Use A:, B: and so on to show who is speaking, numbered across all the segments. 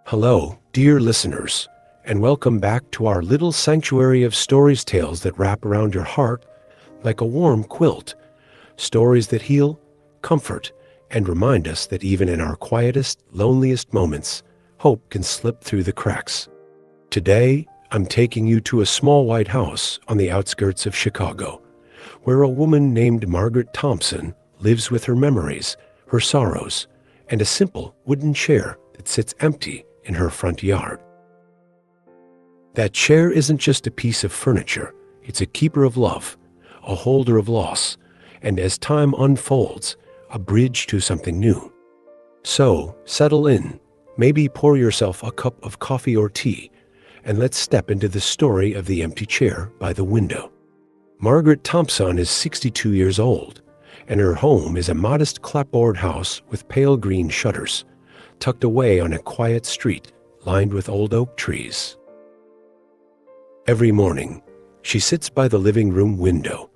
A: Hello, dear listeners, and welcome back to our little sanctuary of stories tales that wrap around your heart like a warm quilt. Stories that heal, comfort, and remind us that even in our quietest, loneliest moments, hope can slip through the cracks. Today, I'm taking you to a small white house on the outskirts of Chicago, where a woman named Margaret Thompson lives with her memories, her sorrows, and a simple wooden chair that sits empty in her front yard. That chair isn't just a piece of furniture, it's a keeper of love, a holder of loss, and as time unfolds, a bridge to something new. So, settle in, maybe pour yourself a cup of coffee or tea, and let's step into the story of the empty chair by the window. Margaret Thompson is 62 years old, and her home is a modest clapboard house with pale green shutters, tucked away on a quiet street lined with old oak trees. Every morning, she sits by the living room window,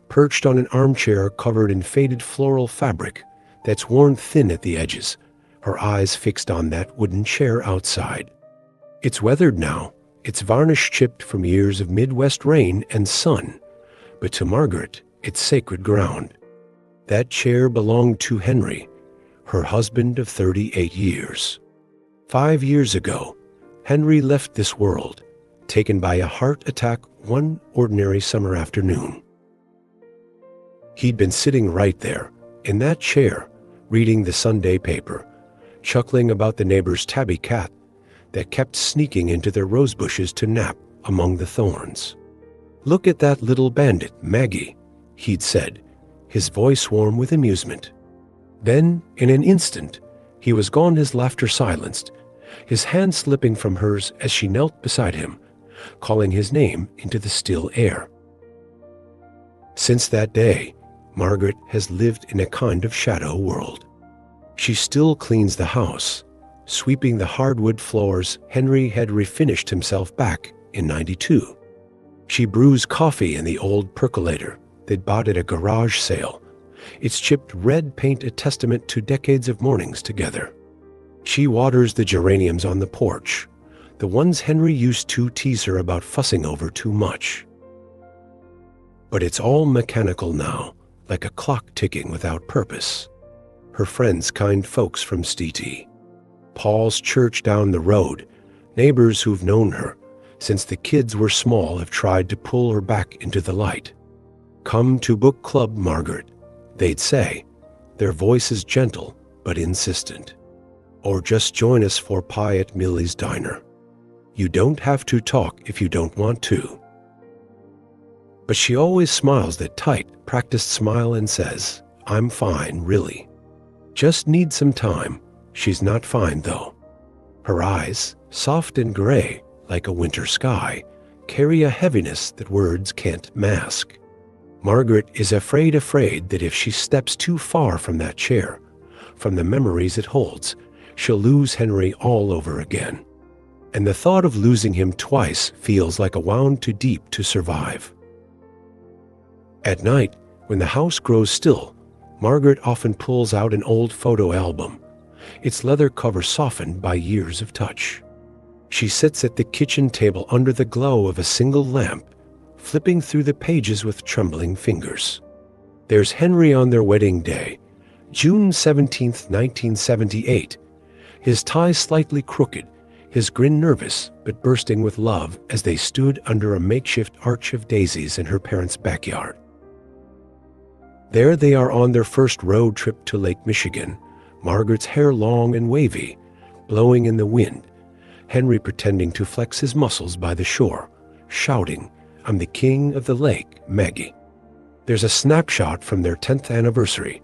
A: perched on an armchair covered in faded floral fabric that's worn thin at the edges, her eyes fixed on that wooden chair outside. It's weathered now, its varnish chipped from years of Midwest rain and sun, but to Margaret, it's sacred ground. That chair belonged to Henry, her husband of 38 years. 5 years ago, Henry left this world, taken by a heart attack one ordinary summer afternoon. He'd been sitting right there, in that chair, reading the Sunday paper, chuckling about the neighbor's tabby cat that kept sneaking into their rose bushes to nap among the thorns. "Look at that little bandit, Maggie," he'd said, his voice warm with amusement. Then, in an instant, he was gone, his laughter silenced, his hand slipping from hers as she knelt beside him, calling his name into the still air. Since that day, Margaret has lived in a kind of shadow world. She still cleans the house, sweeping the hardwood floors Henry had refinished himself back in '92. She brews coffee in the old percolator they'd bought at a garage sale, its chipped red paint a testament to decades of mornings together. She waters the geraniums on the porch, the ones Henry used to tease her about fussing over too much. But it's all mechanical now, like a clock ticking without purpose. Her friends, kind folks from Steety, Paul's church down the road, neighbors who've known her since the kids were small, have tried to pull her back into the light. "Come to book club, Margaret," they'd say, their voices gentle but insistent. "Or just join us for pie at Millie's Diner. You don't have to talk if you don't want to." But she always smiles that tight, practiced smile and says, "I'm fine, really. Just need some time." She's not fine, though. Her eyes, soft and gray, like a winter sky, carry a heaviness that words can't mask. Margaret is afraid that if she steps too far from that chair, from the memories it holds, she'll lose Henry all over again. And the thought of losing him twice feels like a wound too deep to survive. At night, when the house grows still, Margaret often pulls out an old photo album, its leather cover softened by years of touch. She sits at the kitchen table under the glow of a single lamp, flipping through the pages with trembling fingers. There's Henry on their wedding day, June 17th, 1978, his tie slightly crooked, his grin nervous but bursting with love as they stood under a makeshift arch of daisies in her parents' backyard. There they are on their first road trip to Lake Michigan, Margaret's hair long and wavy, blowing in the wind, Henry pretending to flex his muscles by the shore, shouting, "I'm the king of the lake, Maggie." There's a snapshot from their 10th anniversary,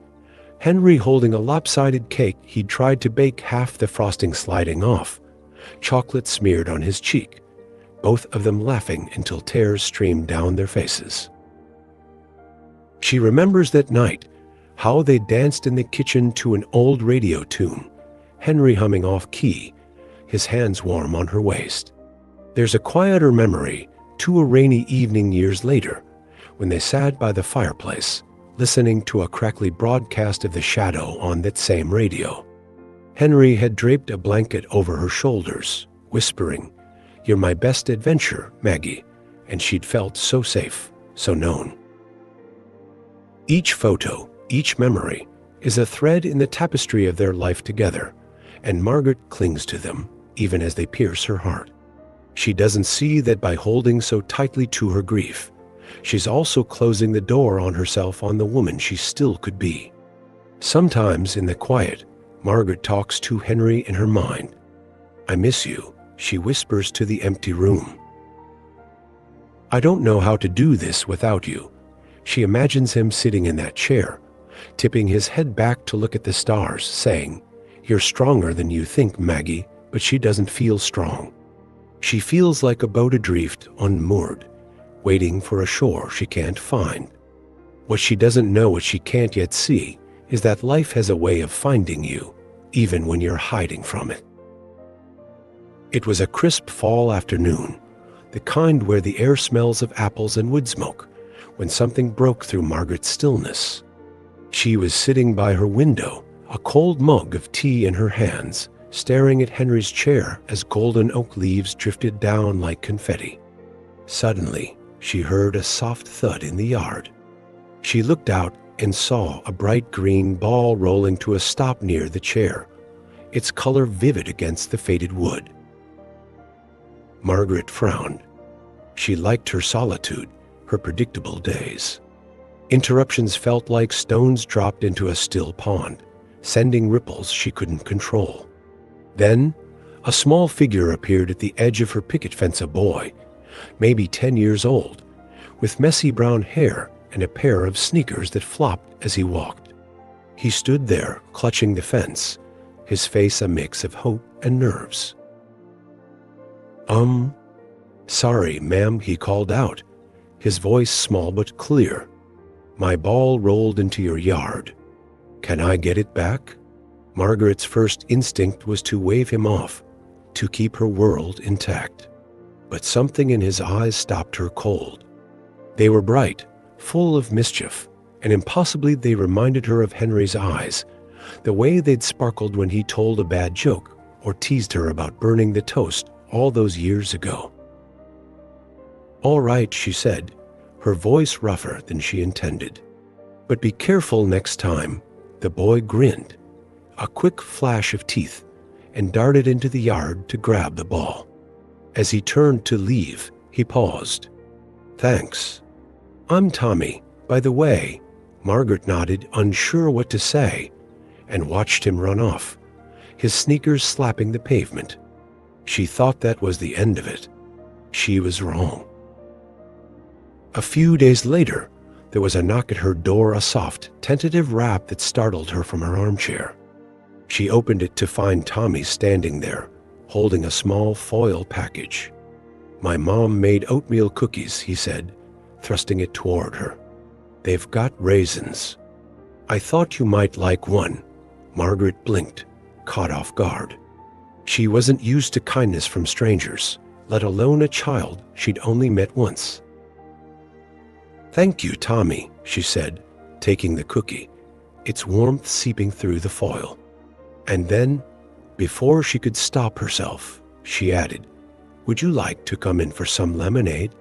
A: Henry holding a lopsided cake he'd tried to bake, half the frosting sliding off, chocolate smeared on his cheek, both of them laughing until tears streamed down their faces. She remembers that night, how they danced in the kitchen to an old radio tune, Henry humming off-key, his hands warm on her waist. There's a quieter memory, to a rainy evening years later, when they sat by the fireplace, listening to a crackly broadcast of The Shadow on that same radio. Henry had draped a blanket over her shoulders, whispering, "You're my best adventure, Maggie," and she'd felt so safe, so known. Each photo, each memory, is a thread in the tapestry of their life together, and Margaret clings to them, even as they pierce her heart. She doesn't see that by holding so tightly to her grief, she's also closing the door on herself, on the woman she still could be. Sometimes in the quiet, Margaret talks to Henry in her mind. "I miss you," she whispers to the empty room. "I don't know how to do this without you." She imagines him sitting in that chair, tipping his head back to look at the stars, saying, "You're stronger than you think, Maggie," but she doesn't feel strong. She feels like a boat adrift, unmoored, waiting for a shore she can't find. What she doesn't know, what she can't yet see, is that life has a way of finding you, even when you're hiding from it. It was a crisp fall afternoon, the kind where the air smells of apples and wood smoke, when something broke through Margaret's stillness. She was sitting by her window, a cold mug of tea in her hands, staring at Henry's chair as golden oak leaves drifted down like confetti. Suddenly, she heard a soft thud in the yard. She looked out and saw a bright green ball rolling to a stop near the chair, its color vivid against the faded wood. Margaret frowned. She liked her solitude, her predictable days. Interruptions felt like stones dropped into a still pond, sending ripples she couldn't control. Then, a small figure appeared at the edge of her picket fence, a boy, maybe 10 years old, with messy brown hair and a pair of sneakers that flopped as he walked. He stood there, clutching the fence, his face a mix of hope and nerves. Sorry, ma'am," he called out, his voice small but clear. "My ball rolled into your yard. Can I get it back?" Margaret's first instinct was to wave him off, to keep her world intact. But something in his eyes stopped her cold. They were bright, full of mischief, and impossibly they reminded her of Henry's eyes, the way they'd sparkled when he told a bad joke or teased her about burning the toast all those years ago. "All right," she said, her voice rougher than she intended. "But be careful next time." The boy grinned, a quick flash of teeth, and darted into the yard to grab the ball. As he turned to leave, he paused. "Thanks. I'm Tommy, by the way." Margaret nodded, unsure what to say, and watched him run off, his sneakers slapping the pavement. She thought that was the end of it. She was wrong. A few days later, there was a knock at her door, a soft, tentative rap that startled her from her armchair. She opened it to find Tommy standing there, holding a small foil package. "My mom made oatmeal cookies," he said, thrusting it toward her. "They've got raisins. I thought you might like one." Margaret blinked, caught off guard. She wasn't used to kindness from strangers, let alone a child she'd only met once. "Thank you, Tommy," she said, taking the cookie, its warmth seeping through the foil. And then, before she could stop herself, she added, "Would you like to come in for some lemonade?"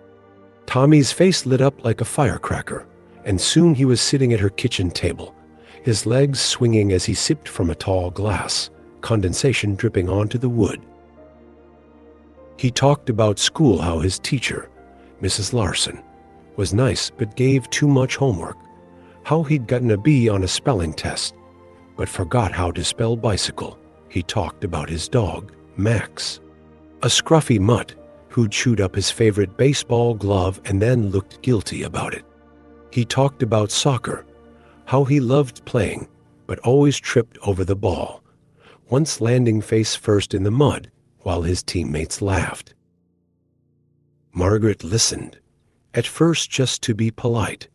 A: Tommy's face lit up like a firecracker, and soon he was sitting at her kitchen table, his legs swinging as he sipped from a tall glass, condensation dripping onto the wood. He talked about school, how his teacher, Mrs. Larson, was nice but gave too much homework, how he'd gotten a B on a spelling test, but forgot how to spell bicycle. He talked about his dog, Max, a scruffy mutt who'd chewed up his favorite baseball glove and then looked guilty about it. He talked about soccer, how he loved playing, but always tripped over the ball, once landing face first in the mud while his teammates laughed. Margaret listened, at first just to be polite,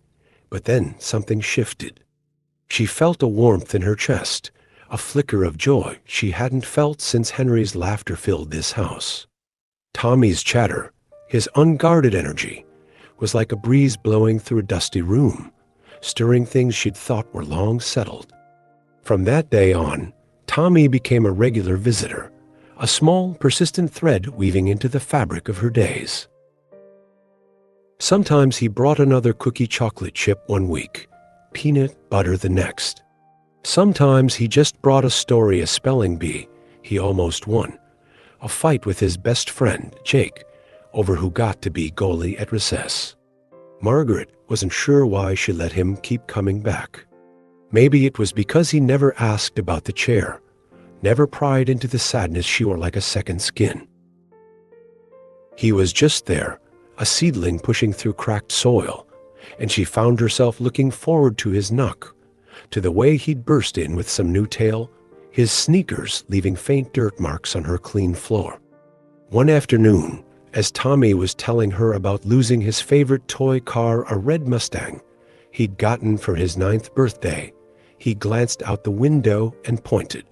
A: but then something shifted. She felt a warmth in her chest, a flicker of joy she hadn't felt since Henry's laughter filled this house. Tommy's chatter, his unguarded energy, was like a breeze blowing through a dusty room, stirring things she'd thought were long settled. From that day on, Tommy became a regular visitor, a small, persistent thread weaving into the fabric of her days. Sometimes he brought another cookie chocolate chip one week, peanut butter the next. Sometimes he just brought a story, a spelling bee he almost won, a fight with his best friend, Jake, over who got to be goalie at recess. Margaret wasn't sure why she let him keep coming back. Maybe it was because he never asked about the chair, never pried into the sadness she wore like a second skin. He was just there, a seedling pushing through cracked soil, and she found herself looking forward to his knock, to the way he'd burst in with some new tale, his sneakers leaving faint dirt marks on her clean floor. One afternoon, as Tommy was telling her about losing his favorite toy car, a red Mustang he'd gotten for his 9th birthday, he glanced out the window and pointed.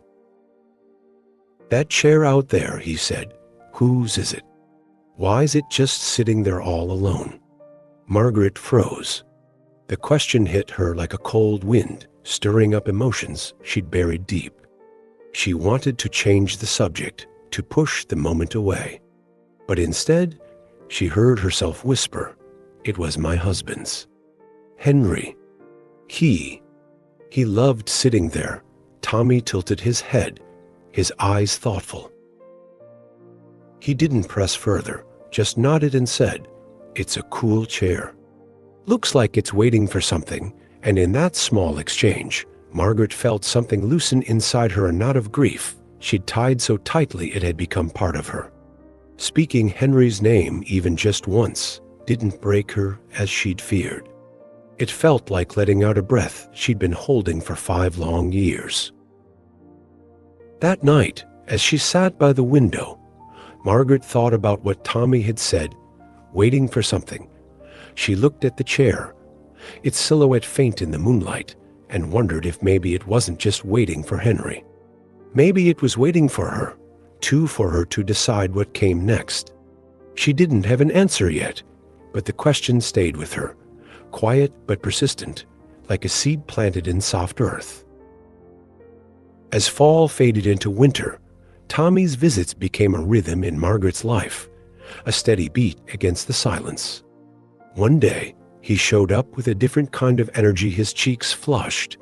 A: "That chair out there," he said, "whose is it? Why is it just sitting there all alone?" Margaret froze. The question hit her like a cold wind, stirring up emotions she'd buried deep. She wanted to change the subject, to push the moment away. But instead, she heard herself whisper, "It was my husband's. Henry. He loved sitting there." Tommy tilted his head, his eyes thoughtful. He didn't press further, just nodded and said, "It's a cool chair. Looks like it's waiting for something." And in that small exchange, Margaret felt something loosen inside her, a knot of grief she'd tied so tightly it had become part of her. Speaking Henry's name even just once didn't break her as she'd feared. It felt like letting out a breath she'd been holding for 5 long years. That night, as she sat by the window, Margaret thought about what Tommy had said, waiting for something. She looked at the chair, its silhouette faint in the moonlight, and wondered if maybe it wasn't just waiting for Henry. Maybe it was waiting for her to decide what came next. She didn't have an answer yet, but the question stayed with her, quiet but persistent, like a seed planted in soft earth. As fall faded into winter, Tommy's visits became a rhythm in Margaret's life, a steady beat against the silence. One day, he showed up with a different kind of energy, his cheeks flushed,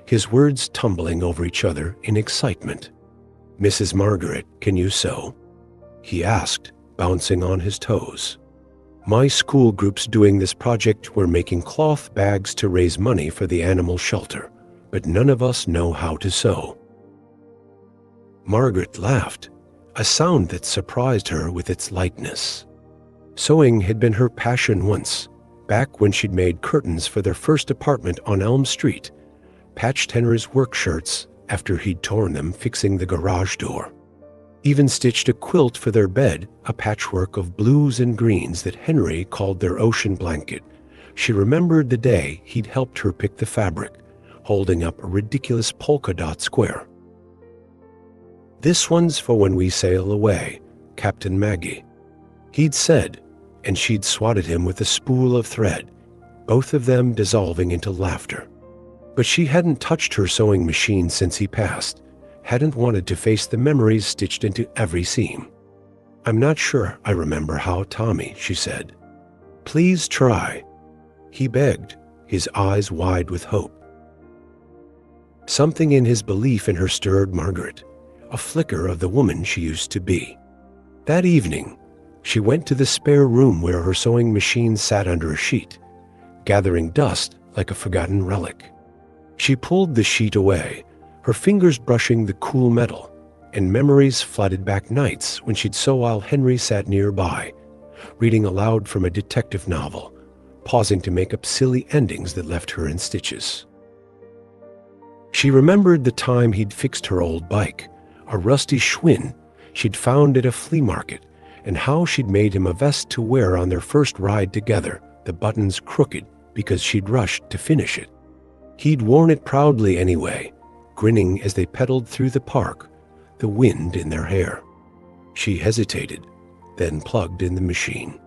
A: his words tumbling over each other in excitement. "Mrs. Margaret, can you sew?" he asked, bouncing on his toes. "My school group's doing this project. We're making cloth bags to raise money for the animal shelter, but none of us know how to sew." Margaret laughed, a sound that surprised her with its lightness. Sewing had been her passion once, back when she'd made curtains for their first apartment on Elm Street, patched Henry's work shirts after he'd torn them fixing the garage door, even stitched a quilt for their bed, a patchwork of blues and greens that Henry called their ocean blanket. She remembered the day he'd helped her pick the fabric, holding up a ridiculous polka dot square. "This one's for when we sail away, Captain Maggie," he'd said, and she'd swatted him with a spool of thread, both of them dissolving into laughter. But she hadn't touched her sewing machine since he passed, hadn't wanted to face the memories stitched into every seam. "I'm not sure I remember how, Tommy," she said. "Please try," he begged, his eyes wide with hope. Something in his belief in her stirred Margaret, a flicker of the woman she used to be. That evening, she went to the spare room where her sewing machine sat under a sheet, gathering dust like a forgotten relic. She pulled the sheet away, her fingers brushing the cool metal, and memories flooded back nights when she'd sew while Henry sat nearby, reading aloud from a detective novel, pausing to make up silly endings that left her in stitches. She remembered the time he'd fixed her old bike, a rusty Schwinn she'd found at a flea market, and how she'd made him a vest to wear on their first ride together, the buttons crooked because she'd rushed to finish it. He'd worn it proudly anyway, grinning as they pedaled through the park, the wind in their hair. She hesitated, then plugged in the machine.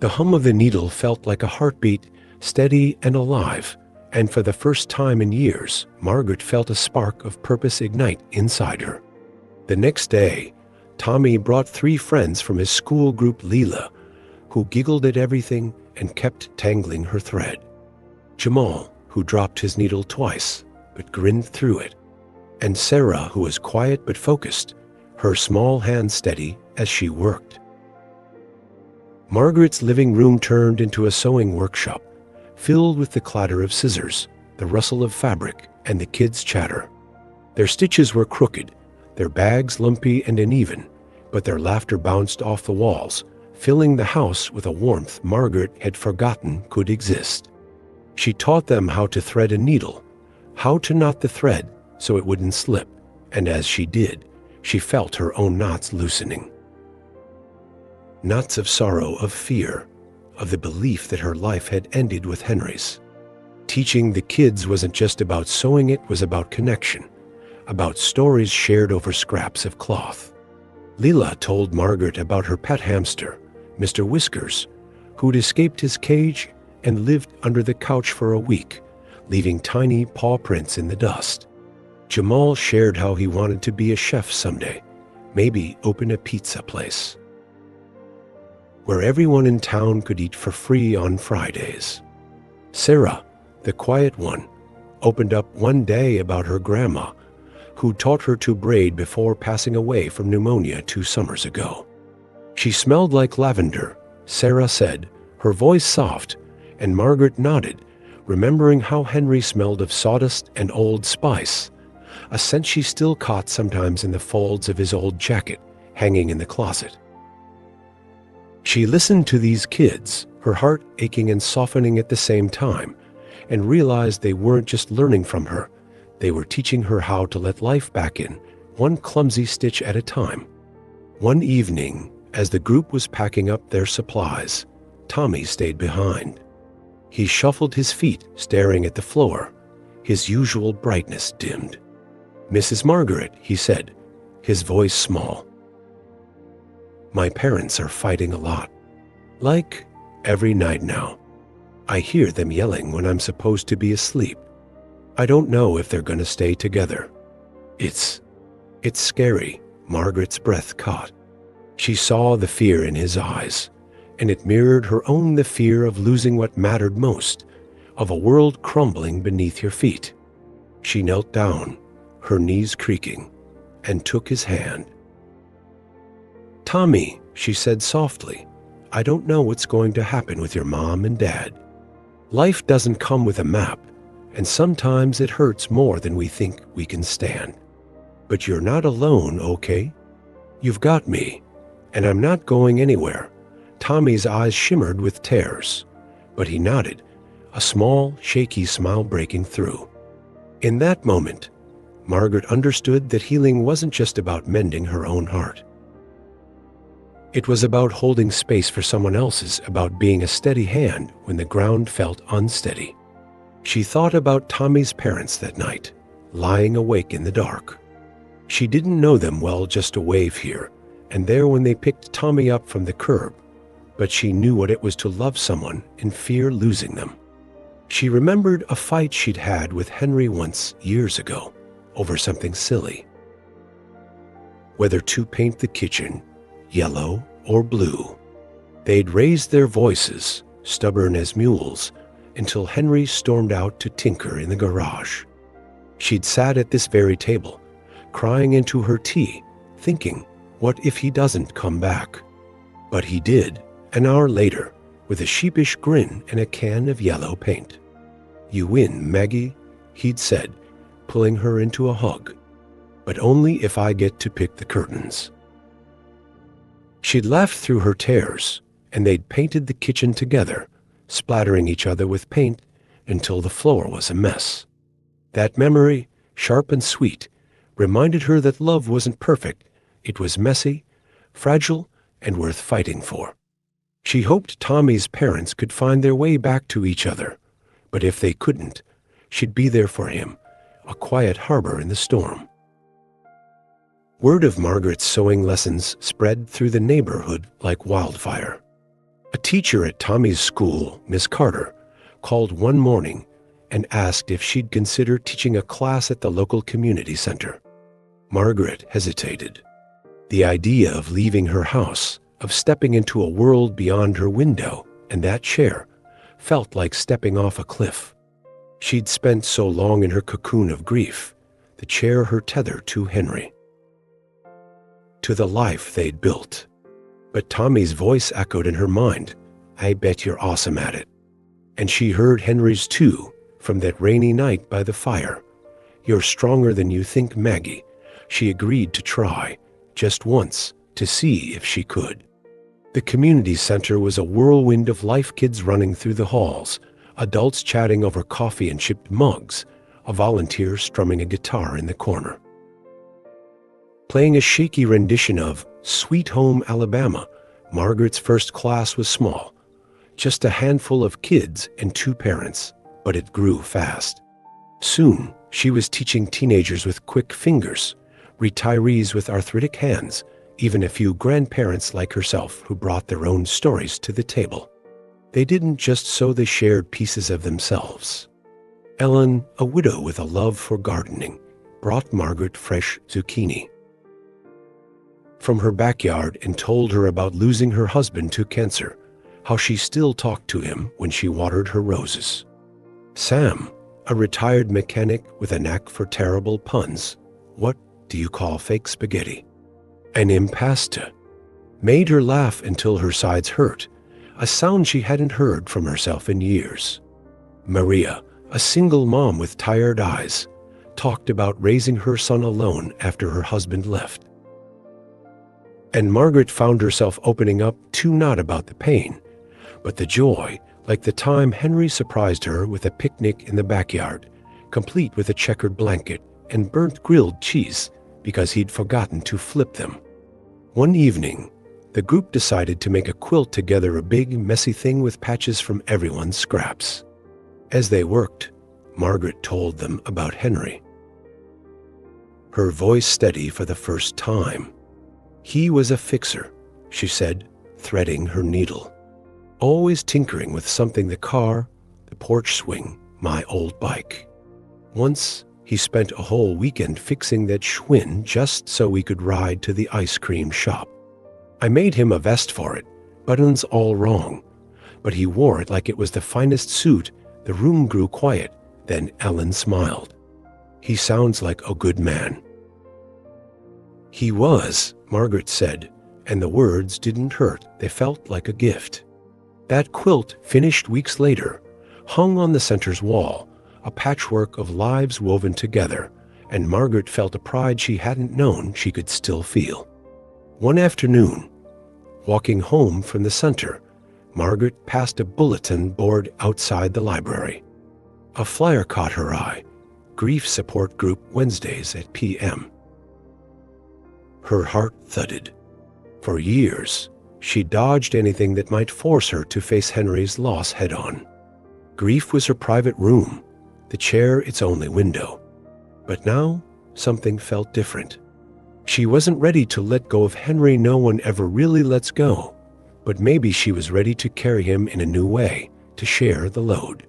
A: The hum of the needle felt like a heartbeat, steady and alive, And for the first time in years, Margaret felt a spark of purpose ignite inside her. The next day, Tommy brought 3 friends from his school group, Leela, who giggled at everything and kept tangling her thread. Jamal, who dropped his needle twice, but grinned through it. And Sarah, who was quiet but focused, her small hand steady as she worked. Margaret's living room turned into a sewing workshop, filled with the clatter of scissors, the rustle of fabric, and the kids' chatter. Their stitches were crooked, their bags lumpy and uneven, but their laughter bounced off the walls, filling the house with a warmth Margaret had forgotten could exist. She taught them how to thread a needle, how to knot the thread so it wouldn't slip, and as she did, she felt her own knots loosening. Knots of sorrow, of fear, of the belief that her life had ended with Henry's. Teaching the kids wasn't just about sewing, it was about connection, about stories shared over scraps of cloth. Leela told Margaret about her pet hamster, Mr. Whiskers, who'd escaped his cage and lived under the couch for a week, leaving tiny paw prints in the dust. Jamal shared how he wanted to be a chef someday, maybe open a pizza place, where everyone in town could eat for free on Fridays. Sarah, the quiet one, opened up one day about her grandma, who taught her to braid before passing away from pneumonia 2 summers ago. She smelled like lavender, Sarah said, her voice soft, and Margaret nodded, remembering how Henry smelled of sawdust and old spice, a scent she still caught sometimes in the folds of his old jacket hanging in the closet. She listened to these kids, her heart aching and softening at the same time, and realized they weren't just learning from her, they were teaching her how to let life back in, one clumsy stitch at a time. One evening, as the group was packing up their supplies, Tommy stayed behind. He shuffled his feet, staring at the floor, his usual brightness dimmed. "Mrs. Margaret," he said, his voice small. "My parents are fighting a lot. Like every night now. I hear them yelling when I'm supposed to be asleep. I don't know if they're going to stay together. It's scary," Margaret's breath caught. She saw the fear in his eyes, and it mirrored her own, the fear of losing what mattered most, of a world crumbling beneath your feet. She knelt down, her knees creaking, and took his hand. "Tommy," she said softly, "I don't know what's going to happen with your mom and dad. Life doesn't come with a map, and sometimes it hurts more than we think we can stand. But you're not alone, okay? You've got me, and I'm not going anywhere." Tommy's eyes shimmered with tears, but he nodded, a small, shaky smile breaking through. In that moment, Margaret understood that healing wasn't just about mending her own heart. It was about holding space for someone else's, about being a steady hand when the ground felt unsteady. She thought about Tommy's parents that night, lying awake in the dark. She didn't know them well, just a wave here and there when they picked Tommy up from the curb, but she knew what it was to love someone and fear losing them. She remembered a fight she'd had with Henry once, years ago, over something silly. Whether to paint the kitchen yellow or blue. They'd raised their voices, stubborn as mules, until Henry stormed out to tinker in the garage. She'd sat at this very table, crying into her tea, thinking, what if he doesn't come back? But he did, an hour later, with a sheepish grin and a can of yellow paint. "You win, Maggie," he'd said, pulling her into a hug. "But only if I get to pick the curtains." She'd laughed through her tears, and they'd painted the kitchen together, splattering each other with paint until the floor was a mess. That memory, sharp and sweet, reminded her that love wasn't perfect. It was messy, fragile, and worth fighting for. She hoped Tommy's parents could find their way back to each other, but if they couldn't, she'd be there for him, a quiet harbor in the storm. Word of Margaret's sewing lessons spread through the neighborhood like wildfire. A teacher at Tommy's school, Miss Carter, called one morning, and asked if she'd consider teaching a class at the local community center. Margaret hesitated. The idea of leaving her house, of stepping into a world beyond her window and that chair, felt like stepping off a cliff. She'd spent so long in her cocoon of grief, the chair her tether to Henry, to the life they'd built. But Tommy's voice echoed in her mind, "I bet you're awesome at it." And she heard Henry's too, from that rainy night by the fire. "You're stronger than you think, Maggie." She agreed to try, just once, to see if she could. The community center was a whirlwind of life, kids running through the halls, adults chatting over coffee and chipped mugs, a volunteer strumming a guitar in the corner, playing a shaky rendition of Sweet Home Alabama. Margaret's first class was small, just a handful of kids and 2 parents, but it grew fast. Soon, she was teaching teenagers with quick fingers, retirees with arthritic hands, even a few grandparents like herself who brought their own stories to the table. They didn't just sew, they shared pieces of themselves. Ellen, a widow with a love for gardening, brought Margaret fresh zucchini from her backyard and told her about losing her husband to cancer, how she still talked to him when she watered her roses. Sam, a retired mechanic with a knack for terrible puns, "What do you call fake spaghetti?" An impasta, made her laugh until her sides hurt, a sound she hadn't heard from herself in years. Maria, a single mom with tired eyes, talked about raising her son alone after her husband left. And Margaret found herself opening up too, not about the pain, but the joy, like the time Henry surprised her with a picnic in the backyard, complete with a checkered blanket and burnt grilled cheese because he'd forgotten to flip them. One evening, the group decided to make a quilt together, a big, messy thing with patches from everyone's scraps. As they worked, Margaret told them about Henry, her voice steady for the first time. "He was a fixer," she said, threading her needle. "Always tinkering with something, the car, the porch swing, my old bike. Once, he spent a whole weekend fixing that Schwinn just so we could ride to the ice cream shop. I made him a vest for it, buttons all wrong, but he wore it like it was the finest suit." The room grew quiet, then Ellen smiled. "He sounds like a good man." "He was," Margaret said, and the words didn't hurt, they felt like a gift. That quilt, finished weeks later, hung on the center's wall, a patchwork of lives woven together, and Margaret felt a pride she hadn't known she could still feel. One afternoon, walking home from the center, Margaret passed a bulletin board outside the library. A flyer caught her eye, Grief Support Group Wednesdays at p.m. Her heart thudded. For years, she dodged anything that might force her to face Henry's loss head-on. Grief was her private room, the chair its only window. But now, something felt different. She wasn't ready to let go of Henry. No one ever really lets go. But maybe she was ready to carry him in a new way, to share the load.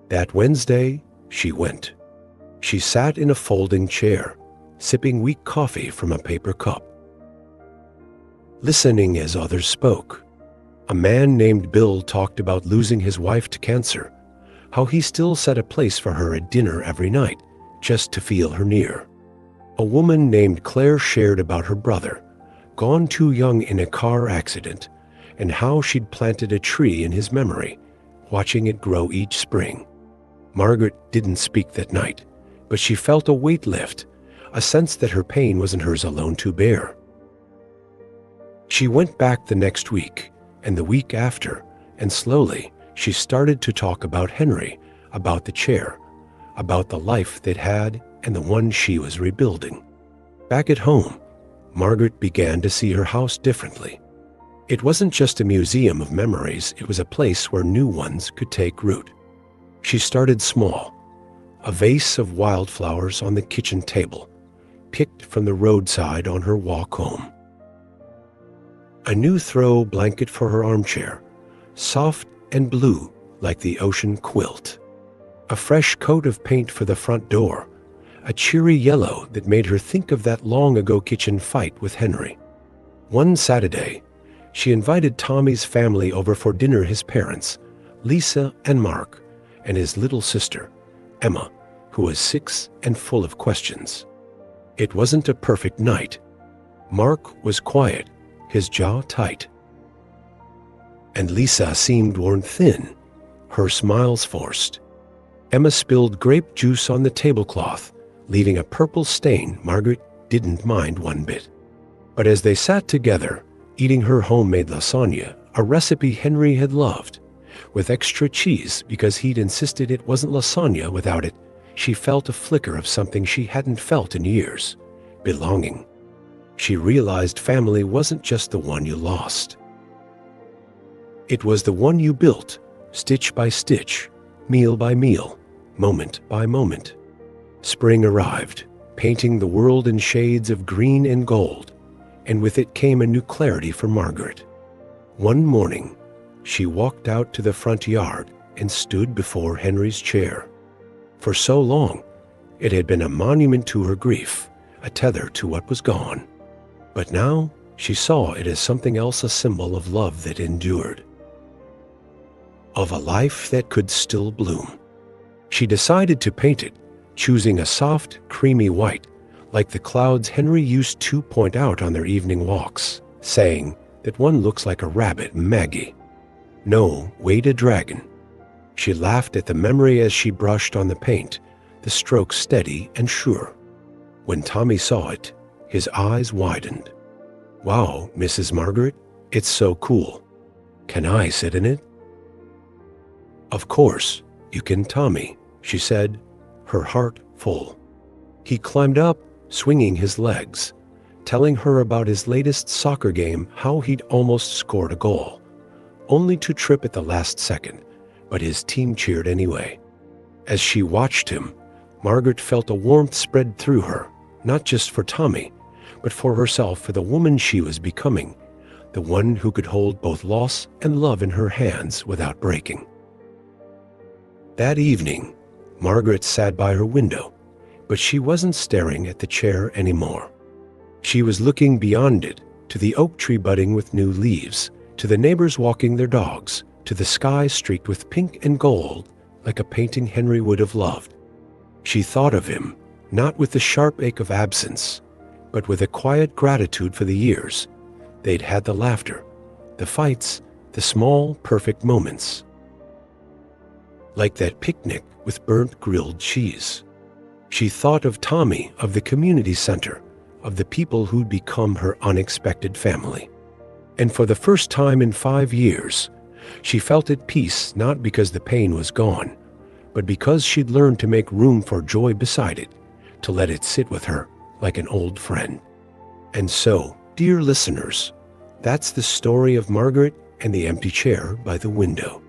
A: That Wednesday, she went. She sat in a folding chair, sipping weak coffee from a paper cup, listening as others spoke. A man named Bill talked about losing his wife to cancer, how he still set a place for her at dinner every night, just to feel her near. A woman named Claire shared about her brother, gone too young in a car accident, and how she'd planted a tree in his memory, watching it grow each spring. Margaret didn't speak that night, but she felt a weight lift, a sense that her pain wasn't hers alone to bear. She went back the next week, and the week after, and slowly she started to talk about Henry, about the chair, about the life they'd had and the one she was rebuilding. Back at home, Margaret began to see her house differently. It wasn't just a museum of memories, it was a place where new ones could take root. She started small, a vase of wildflowers on the kitchen table, picked from the roadside on her walk home. A new throw blanket for her armchair, soft and blue like the ocean quilt. a fresh coat of paint for the front door, a cheery yellow that made her think of that long-ago kitchen fight with Henry. One Saturday, she invited Tommy's family over for dinner. His parents, Lisa and Mark, and his little sister, Emma, who was 6 and full of questions. It wasn't a perfect night. Mark was quiet, his jaw tight. And Lisa seemed worn thin, her smiles forced. Emma spilled grape juice on the tablecloth, leaving a purple stain Margaret didn't mind one bit. But as they sat together, eating her homemade lasagna, a recipe Henry had loved, with extra cheese because he'd insisted it wasn't lasagna without it, she felt a flicker of something she hadn't felt in years: belonging. She realized family wasn't just the one you lost. It was the one you built, stitch by stitch, meal by meal, moment by moment. Spring arrived, painting the world in shades of green and gold, and with it came a new clarity for Margaret. One morning, she walked out to the front yard and stood before Henry's chair. For so long, it had been a monument to her grief, a tether to what was gone. But now, she saw it as something else, a symbol of love that endured, of a life that could still bloom. She decided to paint it, choosing a soft, creamy white, like the clouds Henry used to point out on their evening walks, saying that one looks like a rabbit, Maggie. No, wait, a dragon. She laughed at the memory as she brushed on the paint, the strokes steady and sure. When Tommy saw it, his eyes widened. Wow, Mrs. Margaret, it's so cool. Can I sit in it? Of course, you can, Tommy, she said, her heart full. He climbed up, swinging his legs, telling her about his latest soccer game, how he'd almost scored a goal, only to trip at the last second, but his team cheered anyway. As she watched him, Margaret felt a warmth spread through her, not just for Tommy, but for herself, for the woman she was becoming, the one who could hold both loss and love in her hands without breaking. That evening, Margaret sat by her window, but she wasn't staring at the chair anymore. She was looking beyond it, to the oak tree budding with new leaves, to the neighbors walking their dogs, to the sky streaked with pink and gold, like a painting Henry would have loved. She thought of him, not with the sharp ache of absence, but with a quiet gratitude for the years. They'd had the laughter, the fights, the small, perfect moments. Like that picnic with burnt grilled cheese. She thought of Tommy, of the community center, of the people who'd become her unexpected family. And for the first time in 5 years, she felt at peace, not because the pain was gone, but because she'd learned to make room for joy beside it, to let it sit with her like an old friend. And so, dear listeners, that's the story of Margaret and the empty chair by the window.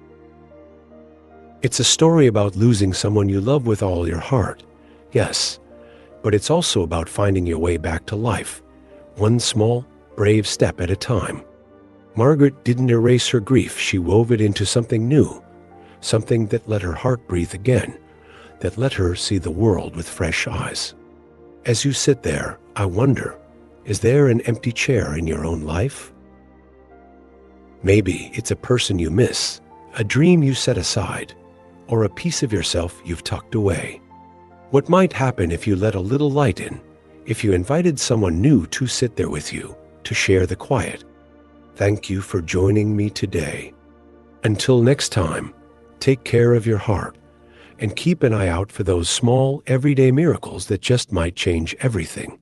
A: It's a story about losing someone you love with all your heart, yes, but it's also about finding your way back to life, one small, brave step at a time. Margaret didn't erase her grief, she wove it into something new, something that let her heart breathe again, that let her see the world with fresh eyes. As you sit there, I wonder, is there an empty chair in your own life? Maybe it's a person you miss, a dream you set aside, or a piece of yourself you've tucked away. What might happen if you let a little light in, if you invited someone new to sit there with you, to share the quiet? Thank you for joining me today. Until next time, take care of your heart and keep an eye out for those small, everyday miracles that just might change everything.